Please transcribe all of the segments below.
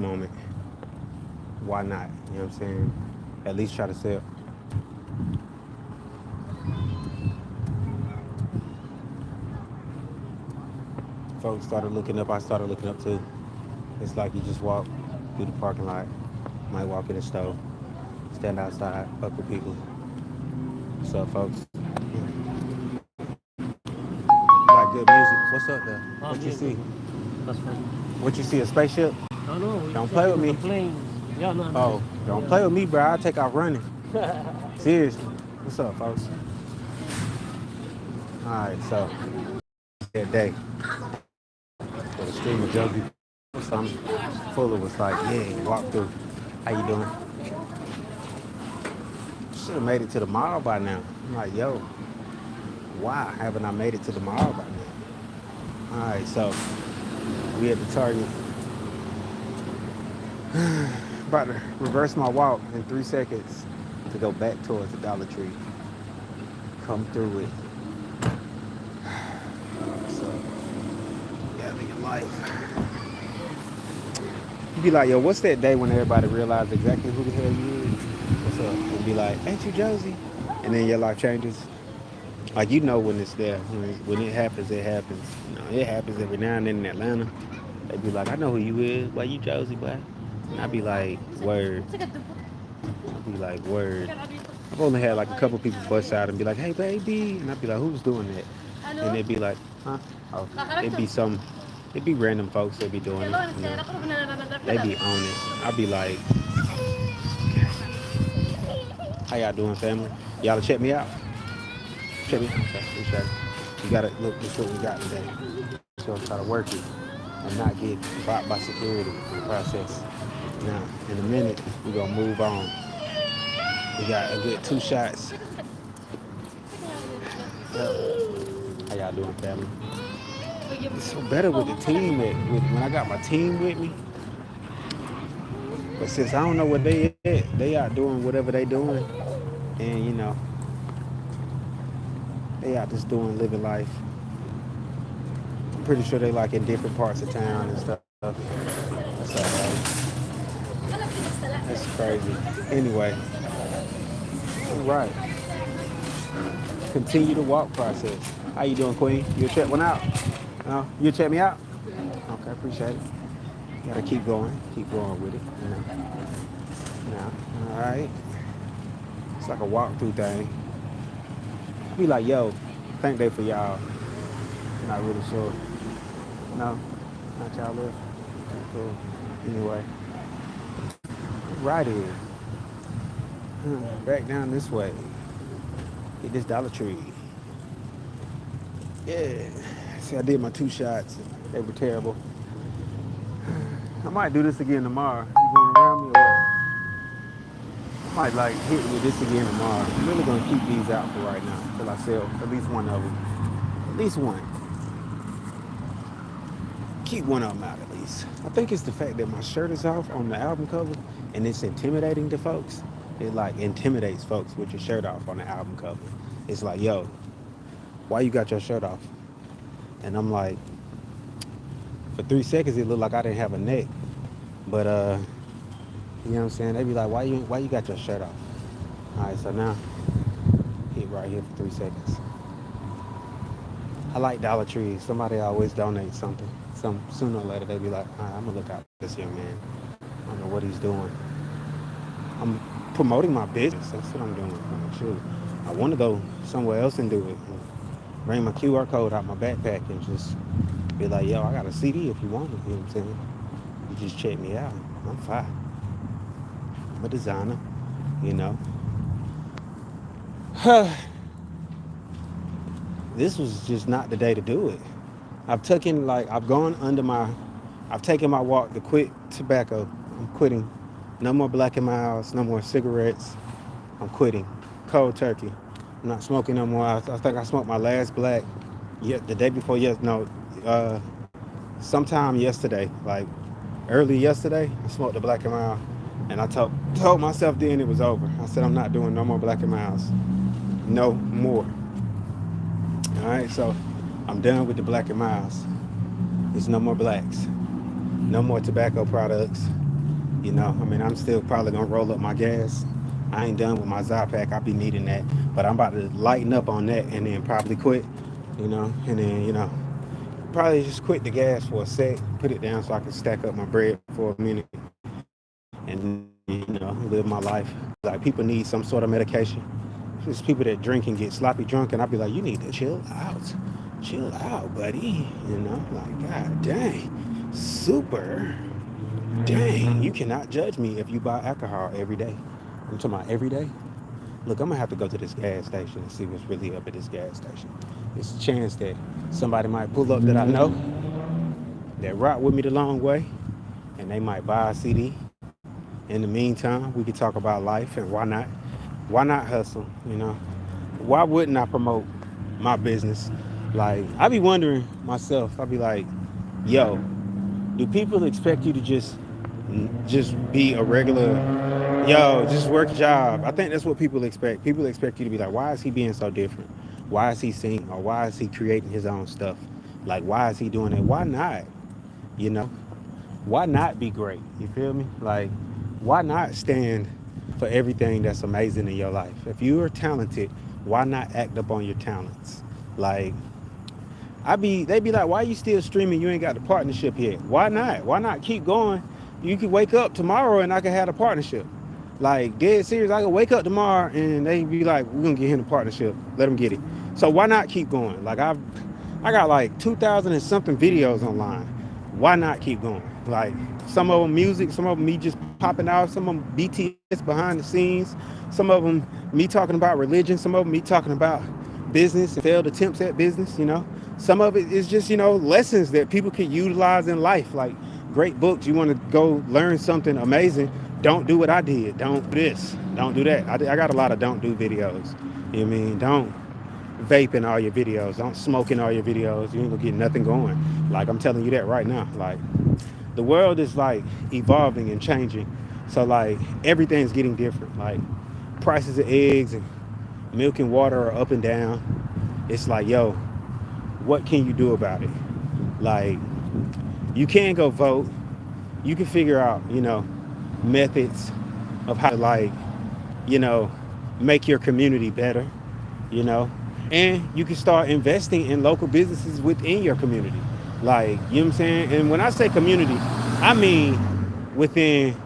moment. Why not? You know what I'm saying? At least try to sell. Folks started looking up. I started looking up too. It's like you just walk through the parking lot, might walk in the store, stand outside, fuck with people. What's up, folks? You like good music? What's up there? Oh, What you music. see? That's fine. What you see? A spaceship? I know. You Don't said, play with the me. planes. Yeah, no, no. Oh, don't play with me, bro. I'll take off running. Seriously. What's up, folks? All right, so that day, so the stream of Josie, some Fuller was like, yeah, walk through. How you doing? Should have made it to the mall by now. I'm like, yo, why haven't I made it to the mall by now? All right, so we at the Target. About to reverse my walk in 3 seconds to go back towards the Dollar Tree. Come through it. So, yeah, live your life. You be like, yo, what's that day when everybody realizes exactly who the hell you is? What's up? And be like, ain't you Josie? And then your life changes. Like, you know when it's there. When it happens, it happens. You know, it happens every now and then in Atlanta. They be like, I know who you is. Why you Josie, boy? And I be like, word. I be like, word. I've only had like a couple people bust out and be like, hey, baby. And I'd be like, who's doing that? And they'd be like, huh? Oh, it'd be some, it'd be random folks that be doing it. You know, they be on it. I'd be like, how y'all doing, family? Y'all check me out. Check me out. Okay, appreciate it. You gotta look. This is what we got today. Let's go try to work it and not get bought by security in the process. Now, in a minute, we're gonna move on. We got a good 2 shots. How y'all doing, family? It's so better with the team. When I got my team with me, but since I don't know what they at, they out doing whatever they doing, and they out just doing living life. I'm pretty sure they like in different parts of town and stuff. That's all right. That's crazy. Anyway, all right. Continue the walk process. How you doing, Queen? You check one out? No, you check me out? Okay, appreciate it. Gotta keep going with it. All right. It's like a walkthrough thing. Be like, yo, thank they for y'all. Not really sure. No, not y'all live. Okay, cool. Anyway, right here. Back down this way. Get this Dollar Tree. Yeah. See, I did my 2 shots. They were terrible. I might do this again tomorrow. You going around me or what? I might like hit with this again tomorrow. I'm really gonna keep these out for right now until I sell at least one of them. At least one. Keep one of them out at least. I think it's the fact that my shirt is off on the album cover and it's intimidating to folks. It like intimidates folks with your shirt off on the album cover. It's like, yo, why you got your shirt off? And I'm like, for 3 seconds it looked like I didn't have a neck. But you know what I'm saying? They be like, why you got your shirt off? Alright, so now hit right here for 3 seconds. I like Dollar Tree. Somebody always donates something. Some sooner or later they be like, all right, I'm gonna look out for this young man. I don't know what he's doing. I'm promoting my business. That's what I'm doing. Shoot. I want to go somewhere else and do it. And bring my QR code out my backpack and just be like, yo, I got a CD if you want it. You know what I'm saying? You just check me out. I'm fine. I'm a designer, you know. This was just not the day to do it. I've taken my walk to quit tobacco. I'm quitting. No more Black and Miles, no more cigarettes. I'm quitting. Cold turkey. I'm not smoking no more. I think I smoked my last black the day before uh, sometime yesterday, like early yesterday, I smoked a Black and Miles. And I told myself then it was over. I said I'm not doing no more Black and Miles. No more. All right, so I'm done with the Black and Miles. There's no more blacks. No more tobacco products. You know, I mean, I'm still probably gonna roll up my gas. I ain't done with my Zypack. I'll be needing that, but I'm about to lighten up on that and then probably quit. You know, and then probably just quit the gas for a sec, put it down so I can stack up my bread for a minute, and live my life. Like people need some sort of medication. There's people that drink and get sloppy drunk, and I'd be like, you need to chill out, buddy. Like God dang, super. Dang, you cannot judge me if you buy alcohol every day. I'm talking about every day. Look, I'm gonna have to go to this gas station and see what's really up at this gas station. There's a chance that somebody might pull up that I know that rock with me the long way, and they might buy a CD. In the meantime, we could talk about life and why not? Why not hustle? Why wouldn't I promote my business? Like I be wondering myself. I be like, yo, do people expect you to just be a regular, just work a job? I think that's what people expect. People expect you to be like, why is he being so different? Why is he singing? Or why is he creating his own stuff? Like, why is he doing it? Why not? You know, why not be great? You feel me? Like, why not stand for everything that's amazing in your life? If you are talented, why not act up on your talents? Like, they be like, why you still streaming? You ain't got the partnership yet. Why not? Why not keep going? You could wake up tomorrow and I could have a partnership. Like dead serious, I could wake up tomorrow and they be like, we're gonna get him the partnership. Let him get it. So why not keep going? Like I got like 2,000 and something videos online. Why not keep going? Like some of them music, some of them me just popping out, some of them BTS behind the scenes, some of them me talking about religion, some of them me talking about business and failed attempts at business. Some of it is just, lessons that people can utilize in life, like great books. You want to go learn something amazing, don't do what I did. Don't do this. Don't do that. I got a lot of don't do videos. You know what I mean? Don't vape in all your videos. Don't smoke in all your videos. You ain't gonna get nothing going. Like I'm telling you that right now. Like the world is like evolving and changing. So like everything's getting different. Like prices of eggs and milk and water are up and down. It's like, yo, what can you do about it? Like you can go vote. You can figure out, methods of how to like, you know, make your community better, you know, and you can start investing in local businesses within your community. Like, you know what I'm saying? And when I say community, I mean within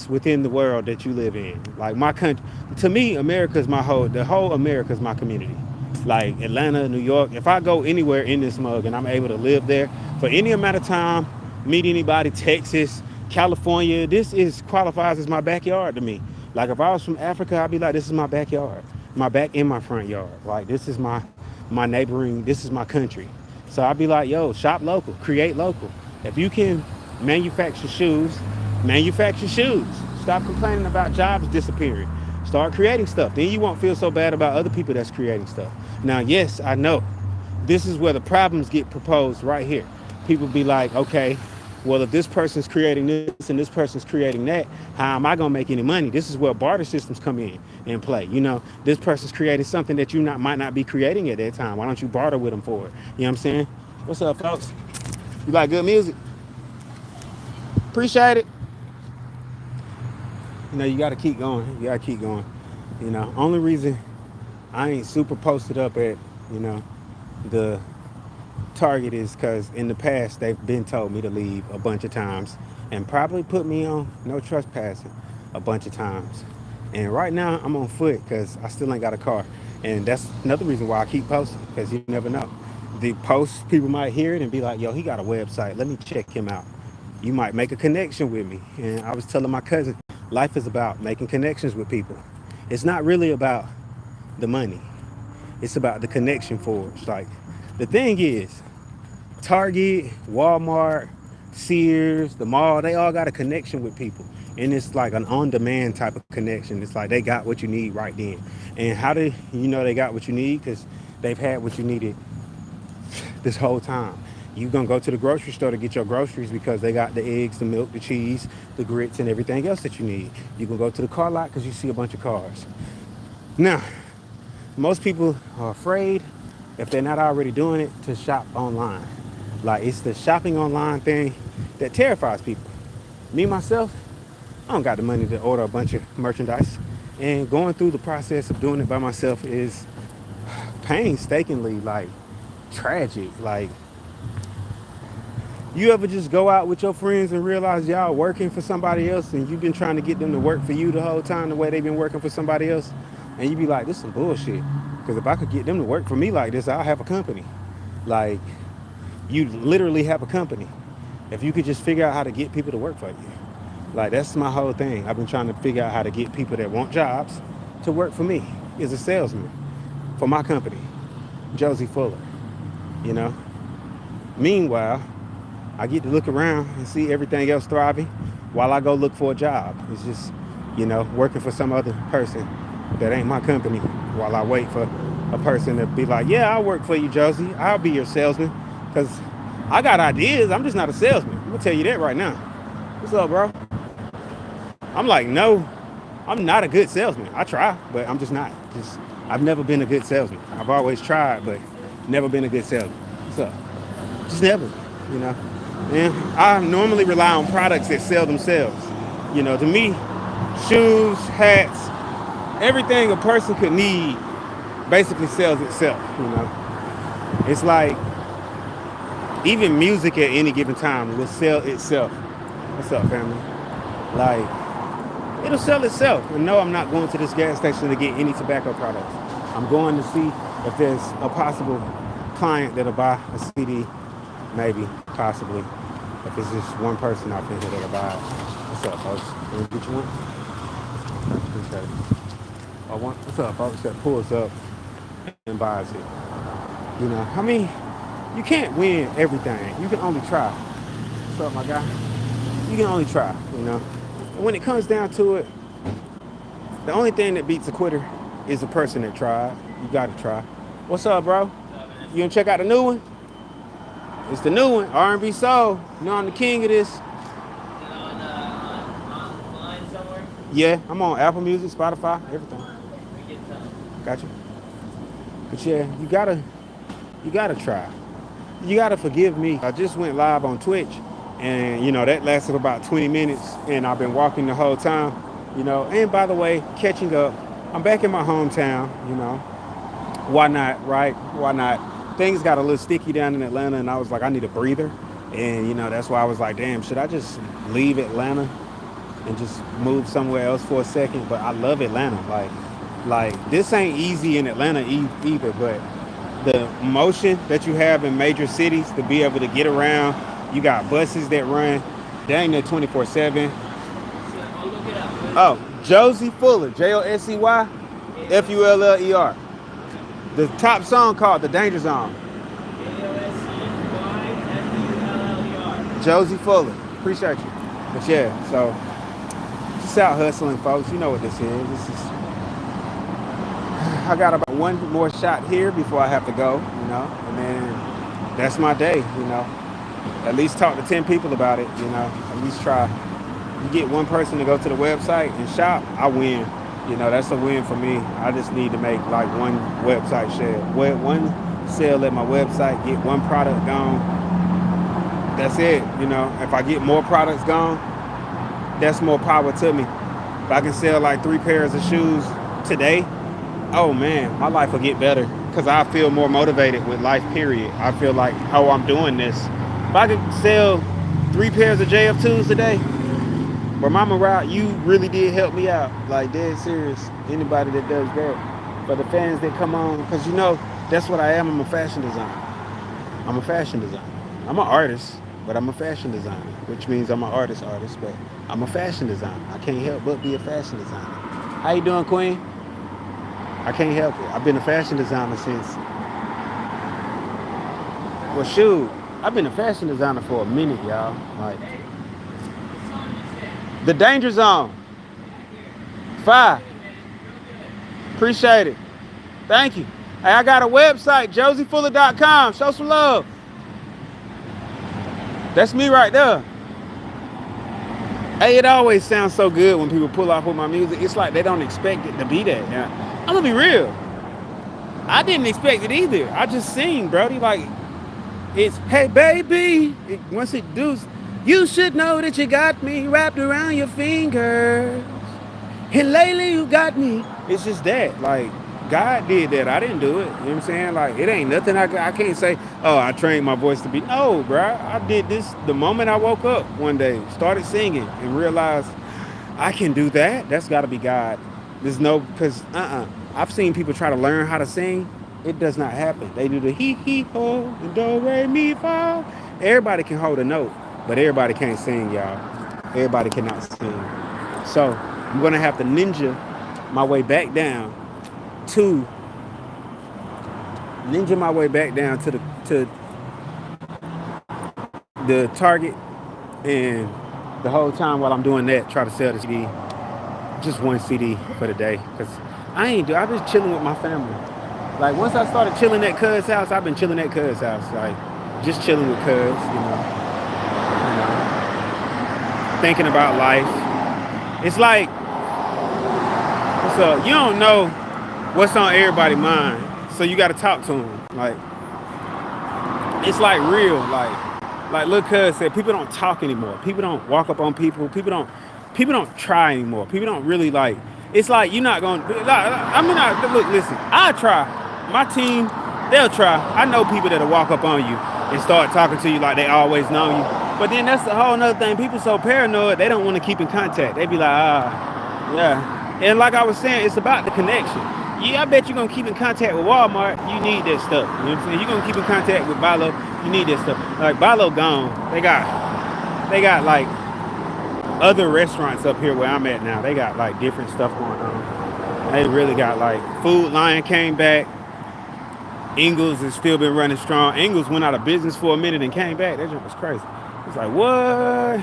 within the world that you live in. Like my country, to me, the whole America's my community. Like Atlanta, New York, if I go anywhere in this mug and I'm able to live there for any amount of time, meet anybody, Texas, California, this is qualifies as my backyard to me. Like if I was from Africa, I'd be like, this is my backyard, my back in my front yard. Like this is my neighboring, this is my country. So I'd be like, yo, shop local, create local. If you can manufacture shoes, manufacture shoes. Stop complaining about jobs disappearing. Start creating stuff. Then you won't feel so bad about other people that's creating stuff. Now, yes, I know this is where the problems get proposed right here. People be like, okay, well, if this person's creating this and this person's creating that, how am I going to make any money? This is where barter systems come in and play. This person's creating something that might not be creating at that time. Why don't you barter with them for it? You know what I'm saying? What's up, folks? You like good music? Appreciate it. You got to keep going. You got to keep going. Only reason I ain't super posted up at, the Target is because in the past they've been told me to leave a bunch of times and probably put me on no trespassing a bunch of times. And right now I'm on foot because I still ain't got a car. And that's another reason why I keep posting, because you never know. The post, people might hear it and be like, yo, he got a website. Let me check him out. You might make a connection with me. And I was telling my cousin, life is about making connections with people. It's not really about the money. It's about the connection forged. Like the thing is, Target, Walmart, Sears, the mall, they all got a connection with people. And it's like an on-demand type of connection. It's like they got what you need right then. And how do you know they got what you need? Because they've had what you needed this whole time. You're going to go to the grocery store to get your groceries because they got the eggs, the milk, the cheese, the grits, and everything else that you need. You can go to the car lot because you see a bunch of cars. Now, most people are afraid, if they're not already doing it, to shop online. Like, it's the shopping online thing that terrifies people. Me, myself, I don't got the money to order a bunch of merchandise. And going through the process of doing it by myself is painstakingly like tragic. Like, you ever just go out with your friends and realize y'all working for somebody else and you've been trying to get them to work for you the whole time the way they've been working for somebody else? And you be like, this is some bullshit. Because if I could get them to work for me like this, I'll have a company. Like, you literally have a company. If you could just figure out how to get people to work for you. Like, that's my whole thing. I've been trying to figure out how to get people that want jobs to work for me as a salesman for my company, Josie Fuller, you know? Meanwhile, I get to look around and see everything else thriving while I go look for a job. It's just, working for some other person that ain't my company while I wait for a person to be like, yeah, I'll work for you, Josie. I'll be your salesman. Because I got ideas. I'm just not a salesman. I'm going to tell you that right now. What's up, bro? I'm like, no, I'm not a good salesman. I try, but I'm just not. I've never been a good salesman. I've always tried, but never been a good salesman. What's up? Just never, you know. And I normally rely on products that sell themselves. To me, shoes, hats, everything a person could need basically sells itself, It's like even music at any given time will sell itself. What's up, family? Like, it'll sell itself. And no, I'm not going to this gas station to get any tobacco products. I'm going to see if there's a possible client that'll buy a CD, maybe, possibly. If it's just one person out there that'll buy it. What's up, folks? Can we get you one? Appreciate it. What's up, folks? That pulls up and buys it. I mean, you can't win everything. You can only try. What's up, my guy? You can only try, And when it comes down to it, the only thing that beats a quitter is the person that tried. You gotta try. What's up, bro? You gonna check out the new one? It's the new one, R&B Soul. I'm the king of this. Online somewhere? Yeah, I'm on Apple Music, Spotify, everything. Gotcha. But yeah, you gotta try. You gotta forgive me. I just went live on Twitch, and that lasted about 20 minutes, and I've been walking the whole time. And by the way, catching up, I'm back in my hometown. Why not, right? Why not? Things got a little sticky down in Atlanta, and I was like, I need a breather. And that's why I was like, damn, should I just leave Atlanta and just move somewhere else for a second? But I love Atlanta. Like this ain't easy in Atlanta either, but the motion that you have in major cities to be able to get around, you got buses that run dang near 24/7. Oh, Josie Fuller, Jossey Fuller. The top song called The Danger Zone. Josie Fuller. Appreciate you. But yeah, so just out hustling, folks. You know what this is. I got about one more shot here before I have to go, and then that's my day, At least talk to 10 people about it, At least try. You get one person to go to the website and shop, I win. That's a win for me. I just need to make like one website sale. One sale at my website, get one product gone. That's it. If I get more products gone, that's more power to me. If I can sell like 3 pairs of shoes today, oh man, my life will get better because I feel more motivated with life, period. I feel like, oh, I'm doing this. If I could sell 3 pairs of JF2s today, but Mama Route, you really did help me out. Like, dead serious. Anybody that does that. For the fans that come on, because that's what I am. I'm a fashion designer. I'm an artist, but I'm a fashion designer, which means I'm an artist, but I'm a fashion designer. I can't help but be a fashion designer. How you doing, Queen? I can't help it. I've been a fashion designer since, well, shoot, I've been a fashion designer for a minute, y'all. Like, The Danger Zone. 5. Appreciate it. Thank you. Hey, I got a website, josiefuller.com. Show some love. That's me right there. Hey, it always sounds so good when people pull off with my music. It's like they don't expect it to be that. Now, I'm gonna be real. I didn't expect it either. I just sing, Brody. Like, it's, hey, baby. Once it does, You should know that you got me wrapped around your fingers. And lately you got me. It's just that. Like, God did that. I didn't do it. You know what I'm saying? Like, it ain't nothing I can't say, oh, I trained my voice to be. No, bro. I did this the moment I woke up one day, started singing, and realized I can do that. That's got to be God. There's no, because, I've seen people try to learn how to sing. It does not happen. They do the hee ho, and do re mi fa. Everybody can hold a note, but everybody can't sing, y'all. Everybody cannot sing. So I'm gonna have to ninja my way back down to the Target, and the whole time while I'm doing that, try to sell the CD, just one CD for the day, cause I've been chilling with my family. Like once I started chilling at Cuz house, I've been chilling at Cuz house, like just chilling with Cuz, thinking about life. It's like, what's up? You don't know what's on everybody's mind, so you got to talk to them. Like it's like real, like Lil Cuz said, people don't talk anymore. People don't walk up on people. People don't try anymore. People don't really like. It's like you're not going. Look, listen. I try. My team, they'll try. I know people that'll walk up on you and start talking to you like they always know you. But then that's the whole nother thing. People so paranoid, they don't want to keep in contact. They be like, yeah. And like I was saying, it's about the connection. Yeah, I bet you're gonna keep in contact with Walmart. You need that stuff. You know what I'm saying? You're gonna keep in contact with Bi-Lo. You need that stuff. Like Bi-Lo gone. They got like other restaurants up here where I'm at now. They got like different stuff going on. They really got like Food Lion came back. Ingles has still been running strong. Ingles went out of business for a minute and came back. That joint was crazy. It's like, what?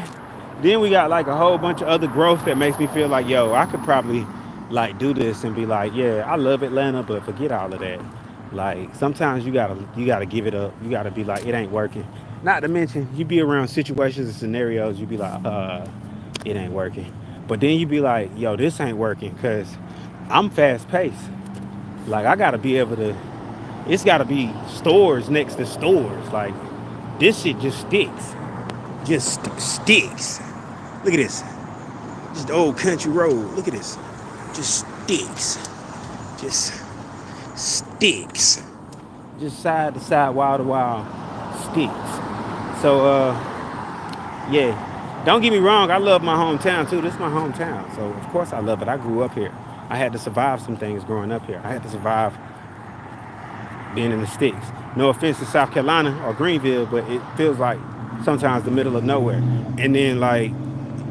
Then we got like a whole bunch of other growth that makes me feel like, yo, I could probably like do this and be like, yeah, I love Atlanta, but forget all of that. Like sometimes you gotta give it up. You gotta be like, it ain't working. Not to mention, you be around situations and scenarios, you be like, it ain't working. But then you be like, yo, this ain't working because I'm fast paced. Like I gotta be able to. It's gotta be stores next to stores. Like this shit just sticks. Just sticks. Look at this. Just the old country road. Look at this. Just sticks. Just sticks. Just side to side, wall to wall, sticks. So yeah. Don't get me wrong, I love my hometown too. This is my hometown. So of course I love it. I grew up here. I had to survive some things growing up here. I had to survive being in the sticks. No offense to South Carolina or Greenville, but it feels like sometimes the middle of nowhere. And then like,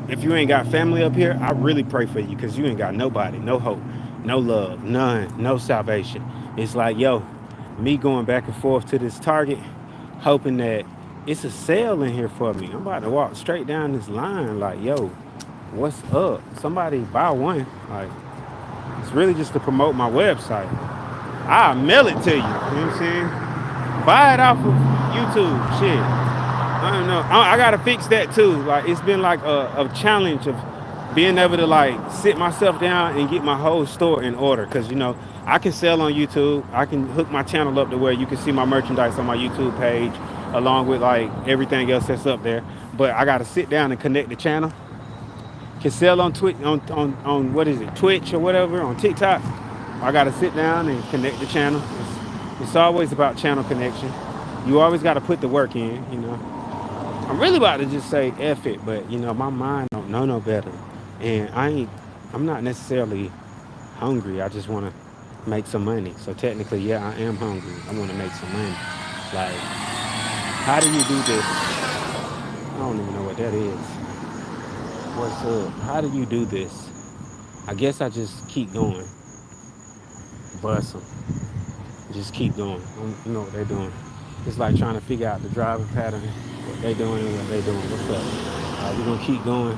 if you ain't got family up here, I really pray for you because you ain't got nobody, no hope, no love, none, no salvation. It's like, yo, me going back and forth to this Target, hoping that it's a sale in here for me. I'm about to walk straight down this line like, yo, what's up? Somebody buy one. Like, it's really just to promote my website. I'll mail it to you. You know what I'm saying? Buy it off of YouTube. Shit. I don't know. I gotta fix that too. Like it's been like a challenge of being able to like sit myself down and get my whole store in order. Cause I can sell on YouTube. I can hook my channel up to where you can see my merchandise on my YouTube page, along with like everything else that's up there. But I gotta sit down and connect the channel. Can sell on Twitch on what is it, Twitch or whatever, on TikTok. I gotta sit down and connect the channel. It's always about channel connection. You always gotta put the work in. I'm really about to just say F it, but my mind don't know no better. And I'm not necessarily hungry. I just wanna make some money. So technically, yeah, I am hungry. I wanna make some money. Like, how do you do this? I don't even know what that is. What's up? How do you do this? I guess I just keep going. Bust them. Just keep going. You know what they're doing. It's like trying to figure out the driving pattern, what they're doing and what they're doing. What's up? We're gonna keep going.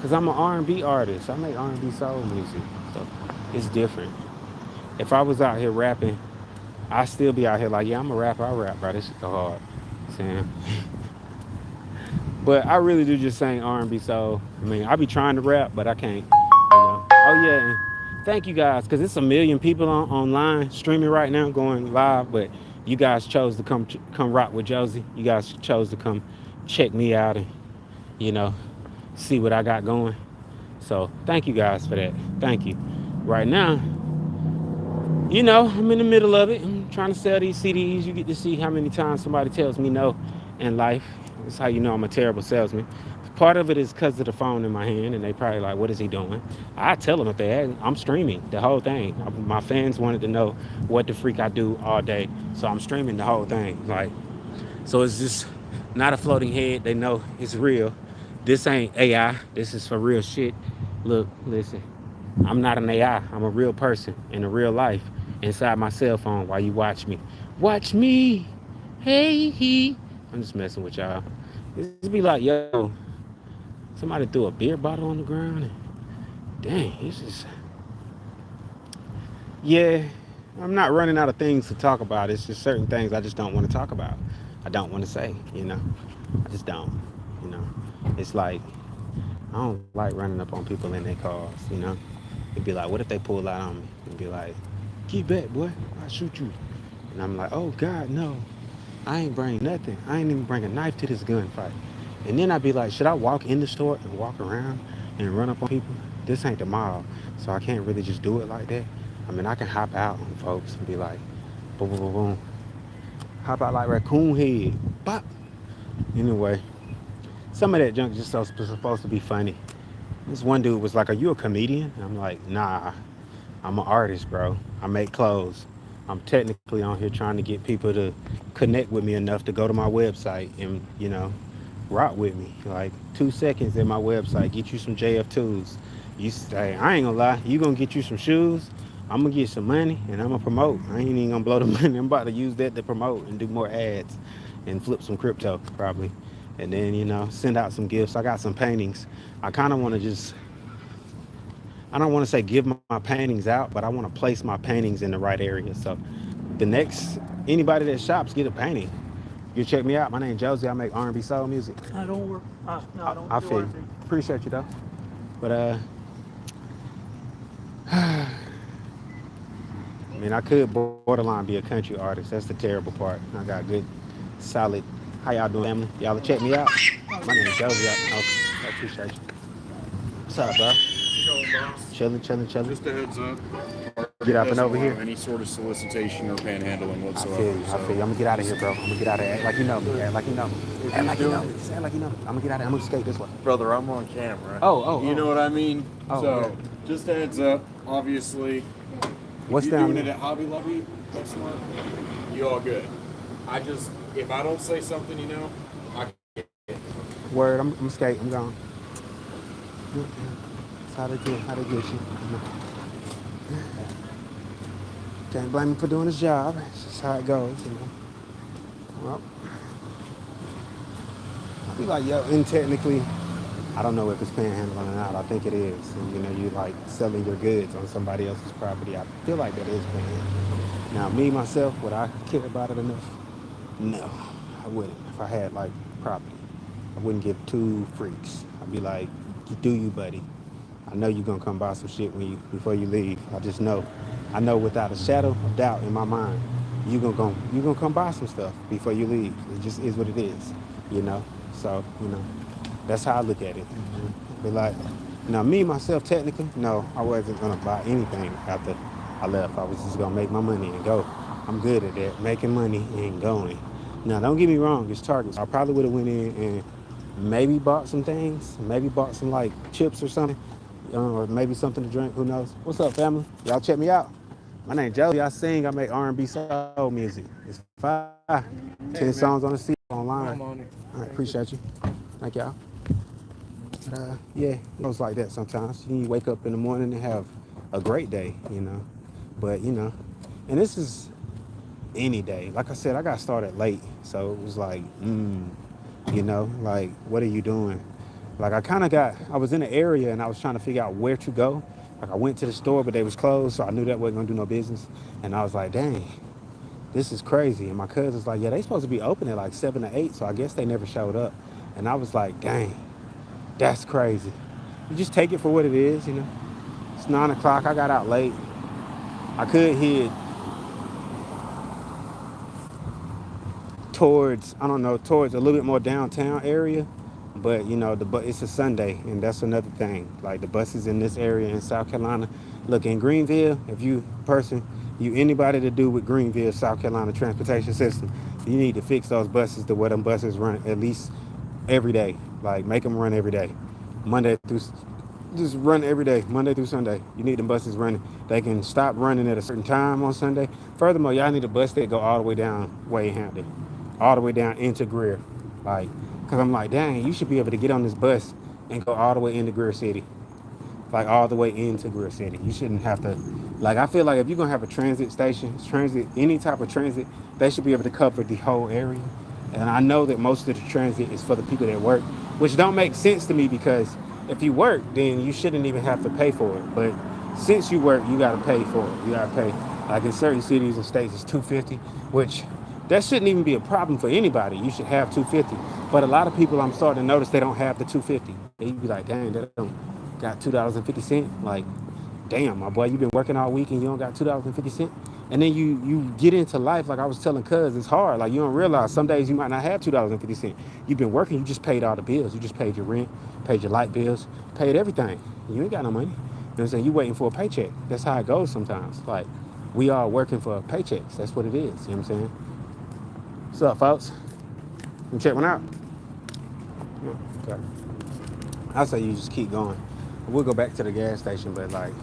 Cause I'm an R&B artist. I make R&B soul music. So it's different. If I was out here rapping, I'd still be out here like, yeah, I'm a rapper. I rap, bro. This shit go hard. Saying. But I really do just sing R&B soul. I mean, I be trying to rap, but I can't. Oh yeah. And thank you guys, because it's a million people online streaming right now, going live. But you guys chose to come rock with Josie. You guys chose to come check me out and you know, see what I got going. So thank you guys for that. Thank you. Right now, I'm in the middle of it. I'm trying to sell these CDs. You get to see how many times somebody tells me no in life. That's how you know I'm a terrible salesman. Part of it is because of the phone in my hand, and they probably like, "What is he doing?" I tell them if they ask, I'm streaming the whole thing. My fans wanted to know what the freak I do all day, so I'm streaming the whole thing. Like, so it's just not a floating head. They know it's real. This ain't AI. This is for real shit. Look, listen. I'm not an AI. I'm a real person in a real life inside my cell phone while you watch me. Watch me. Hey, he. I'm just messing with y'all. This be like, yo, somebody threw a beer bottle on the ground. And, dang, it's just. Yeah, I'm not running out of things to talk about. It's just certain things I just don't want to talk about. I don't want to say. I just don't. You know, it's like, I don't like running up on people in their cars. It'd be like, what if they pull out on me? It'd be like, get back, boy. I'll shoot you. And I'm like, oh, God, no. I ain't bring nothing. I ain't even bring a knife to this gunfight. And then I'd be like, should I walk in the store and walk around and run up on people? This ain't the mall, so I can't really just do it like that. I mean, I can hop out on folks and be like, boom, boom, boom, boom. Hop out like raccoon head. Bop. Anyway, some of that junk just supposed to be funny. This one dude was like, are you a comedian? And I'm like, nah, I'm an artist, bro. I make clothes. I'm technically on here trying to get people to connect with me enough to go to my website and, rock with me. Like 2 seconds at my website, get you some JF tools. You say, I ain't gonna lie, you gonna get you some shoes. I'm gonna get some money and I'm gonna promote. I ain't even gonna blow the money. I'm about to use that to promote and do more ads and flip some crypto probably. And then, send out some gifts. I got some paintings. I kind of want to just I don't want to say give my paintings out, but I want to place my paintings in the right area. So the next anybody that shops get a painting. You check me out. My name Josie. I make R&B soul music. I don't work. No, I don't I do feel you. anything. Appreciate you though. But I mean, I could borderline be a country artist. That's the terrible part. I got good, solid. How y'all doing, family? Y'all check me out. My name is Josie. I appreciate you. What's up, bro? Chilling, boss. Chilling, chilling, chilling. Just a heads up. Get up and Doesn't over allow here. any sort of solicitation or panhandling I whatsoever. feel you. I feel you. I'm gonna get out of here, bro. I'm gonna get out of here. Act like you know me. Act like you know me. If Act he's like you know doing me. Just act like you know me. I'm gonna get out of here. I'm gonna skate this way. brother, I'm on camera. Oh. You know what I mean? Oh, so, yeah. just a heads up. Obviously, What's you down doing it there? at Hobby Lobby next month, you all good. If I don't say something, I Word. I'm skate. I'm gone. That's how they get you. Can't blame him for doing his job. It's just how it goes. Well, I'll be like, yo, and technically, I don't know if it's panhandling or not. I think it is. And, you like selling your goods on somebody else's property. I feel like that is panhandling. Now, me, myself, would I care about it enough? No, I wouldn't. If I had like property, I wouldn't give two freaks. I'd be like, you do you, buddy. I know you're gonna come buy some shit before you leave. I just know. I know without a shadow of doubt in my mind, you gonna come buy some stuff before you leave. It just is what it is, you know. So that's how I look at it. Be like, now me myself, technically, no, I wasn't gonna buy anything after I left. I was just gonna make my money and go. I'm good at that, making money and going. Now, don't get me wrong, it's Target. I probably would have went in and maybe bought some things, maybe bought some like chips or something, or maybe something to drink. Who knows? What's up, family? Y'all check me out. My name Joey. I sing. I make R&B soul music. It's 10 songs on the CD online. I appreciate you. Thank y'all. But, yeah, it goes like that sometimes. You wake up in the morning and have a great day. But and this is any day. Like I said, I got started late, so it was like, like, what are you doing? Like I was in the area and I was trying to figure out where to go. Like I went to the store, but they was closed, so I knew that wasn't gonna do no business. And I was like, dang, this is crazy. And my cousin's like, yeah, they supposed to be open at like 7 or 8, so I guess they never showed up. And I was like, dang, that's crazy. You just take it for what it is. It's 9 o'clock. I got out late. I could head towards, I don't know, towards a little bit more downtown area. But you know, it's a Sunday, and that's another thing. Like the buses in this area in South Carolina. Look, in Greenville, if you anybody to do with Greenville, South Carolina transportation system, you need to fix those buses to where them buses run at least every day. Like make them run every day, Monday through just run every day, Monday through Sunday. You need the buses running. They can stop running at a certain time on Sunday. Furthermore, y'all need a bus that go all the way down Wade Hampton, all the way down into Greer. Like, cause I'm like, dang, you should be able to get on this bus and go all the way into Greer City, like all the way into Greer City. You shouldn't have to. Like, I feel like if you're gonna have a transit station, any type of transit, they should be able to cover the whole area. And I know that most of the transit is for the people that work, which don't make sense to me because if you work, then you shouldn't even have to pay for it. But since you work, you gotta pay for it. You gotta pay. Like in certain cities and states, it's 250, which that shouldn't even be a problem for anybody. You should have 250. But a lot of people, I'm starting to notice they don't have the 250. They be like, dang, they don't got $2.50. Like, damn, my boy, you been working all week and you don't got $2.50. And then you get into life, like I was telling Cuz, it's hard. Like you don't realize some days you might not have $2.50. You've been working, you just paid all the bills. You just paid your rent, paid your light bills, paid everything. You ain't got no money. You know what I'm saying? You waiting for a paycheck. That's how it goes sometimes. Like we are working for paychecks. That's what it is. You know what I'm saying? What's up, folks? Let me check one out. Yeah, okay. I say you just keep going. We'll go back to the gas station, but like,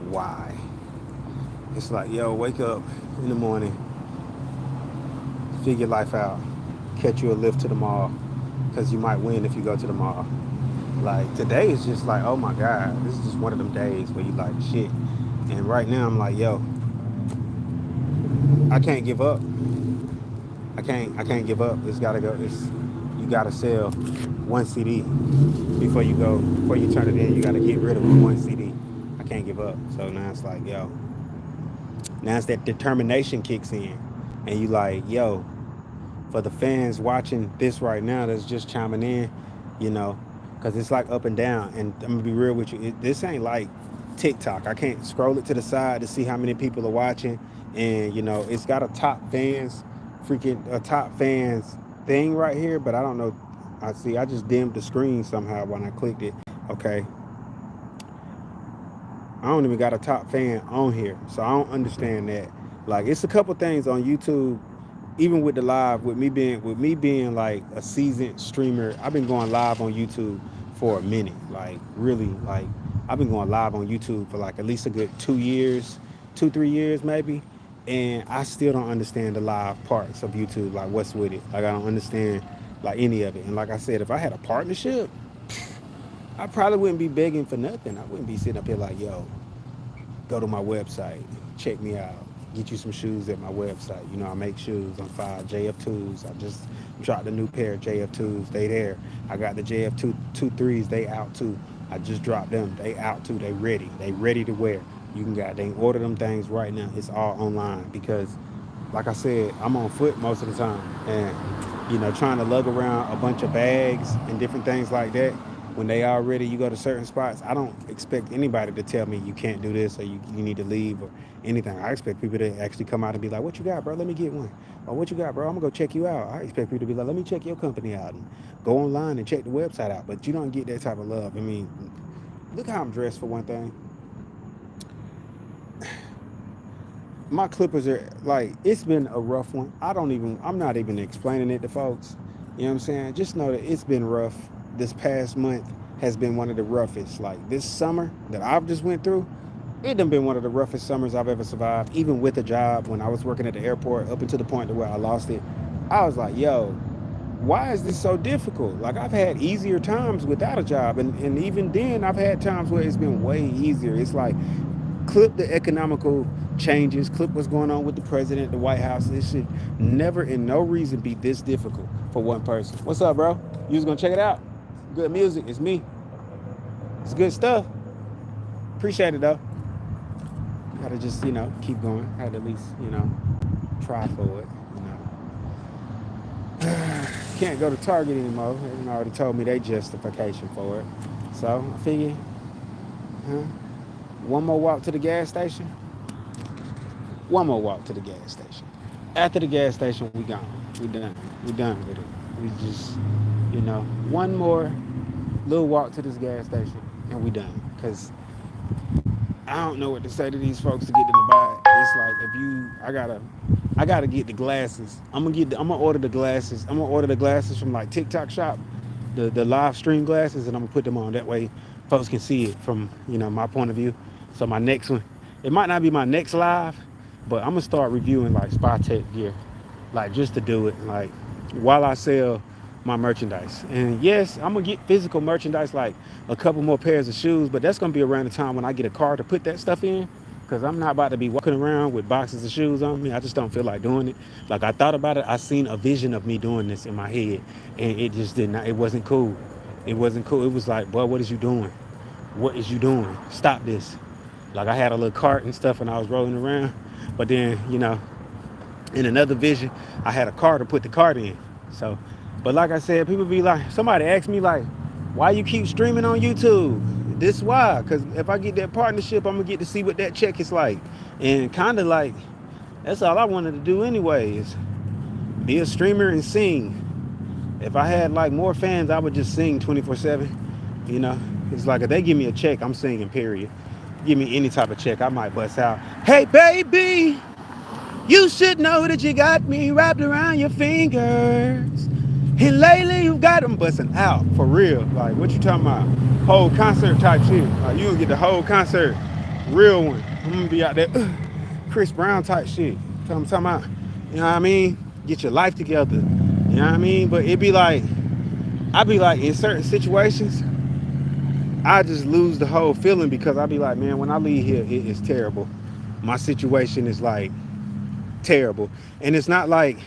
why? It's like, yo, wake up in the morning, figure life out, catch you a lift to the mall, because you might win if you go to the mall. Like, today is just like, oh my God, this is just one of them days where you like, shit. And right now I'm like, yo, I can't give up. I can't give up. It's gotta go. You gotta sell one CD before you turn it in. You gotta get rid of one CD. I can't give up. So now it's like, yo, now it's that determination kicks in, and you like, yo, for the fans watching this right now that's just chiming in, you know, because it's like up and down. And I'm gonna be real with you, this ain't like TikTok. I can't scroll it to the side to see how many people are watching, and you know, it's got a top fans thing right here, but I don't know. I just dimmed the screen somehow when I clicked it. Okay, I don't even got a top fan on here, so I don't understand that. Like, it's a couple things on YouTube, even with the live, with me being like a seasoned streamer. I've been going live on YouTube for a minute, like really, like I've been going live on YouTube for like at least a good 3 years maybe, and I still don't understand the live parts of YouTube, like what's with it. Like I don't understand like any of it. And like I said, if I had a partnership, I probably wouldn't be begging for nothing. I wouldn't be sitting up here like, yo, go to my website, check me out, get you some shoes at my website. You know, I make shoes on file, JF2s. I just dropped a new pair of JF2s. They there. I got the JF23s. They out too. I just dropped them. They out too. They ready. They ready to wear. You can they order them things right now. It's all online because, like I said, I'm on foot most of the time, and you know, trying to lug around a bunch of bags and different things like that. When they are ready, you go to certain spots. I don't expect anybody to tell me you can't do this or you need to leave or anything. I expect people to actually come out and be like, what you got, bro? Let me get one. Or what you got, bro? I'm going to go check you out. I expect people to be like, let me check your company out and go online and check the website out. But you don't get that type of love. I mean, look how I'm dressed for one thing. My clippers are like, it's been a rough one. I'm not even explaining it to folks. You know what I'm saying? Just know that it's been rough. This past month has been one of the roughest. Like this summer that I've just went through, it done been one of the roughest summers I've ever survived. Even with a job, when I was working at the airport, up until the point to where I lost it, I was like, yo, why is this so difficult? Like I've had easier times without a job, and even then I've had times where it's been way easier. It's like, clip the economical changes, clip what's going on with the president, the White House. This should never and no reason be this difficult for one person. What's up, bro? You was gonna check it out? Good music. It's me. It's good stuff. Appreciate it though. Gotta just, you know, keep going. Had to at least, you know, try for it, you know. Can't go to Target anymore. They already told me their justification for it. So I figure, one more walk to the gas station. One more walk to the gas station. After the gas station, we gone. We done. We done with it. We just You know, one more little walk to this gas station and we done. Cause I don't know what to say to these folks to get them to buy it. It's like if you, I gotta get the glasses. I'm gonna order the glasses. I'm gonna order the glasses from like TikTok shop, the live stream glasses, and I'm gonna put them on. That way, folks can see it from my point of view. So my next one, it might not be my next live, but I'm gonna start reviewing like Spy Tech gear, like just to do it, like while I sell my merchandise. And yes, I'm gonna get physical merchandise, like a couple more pairs of shoes, but that's gonna be around the time when I get a car to put that stuff in. Cause I'm not about to be walking around with boxes of shoes on me. I just don't feel like doing it. Like I thought about it, I seen a vision of me doing this in my head, and it just did not. It wasn't cool. It wasn't cool. It was like, boy, what is you doing? What is you doing? Stop this. Like I had a little cart and stuff, and I was rolling around, but then in another vision, I had a car to put the cart in. So, but like I said, people be like, somebody asked me like, why you keep streaming on YouTube? This why? Because if I get that partnership, I'm gonna get to see what that check is like, and kind of like that's all I wanted to do anyway, is be a streamer and sing. If I had like more fans, I would just sing 24/7. You know, it's like if they give me a check, I'm singing. Period. Give me any type of check, I might bust out. Hey baby, you should know that you got me wrapped around your fingers. And lately you got them busting out for real. Like what you talking about? Whole concert type shit. Like you gonna get the whole concert, real one. I'm gonna be out there, Chris Brown type shit. I'm talking about, you know what I mean? Get your life together. You know what I mean? But it be like, I be like in certain situations, I just lose the whole feeling because I be like, man, when I leave here, it is terrible. My situation is like terrible, and it's not like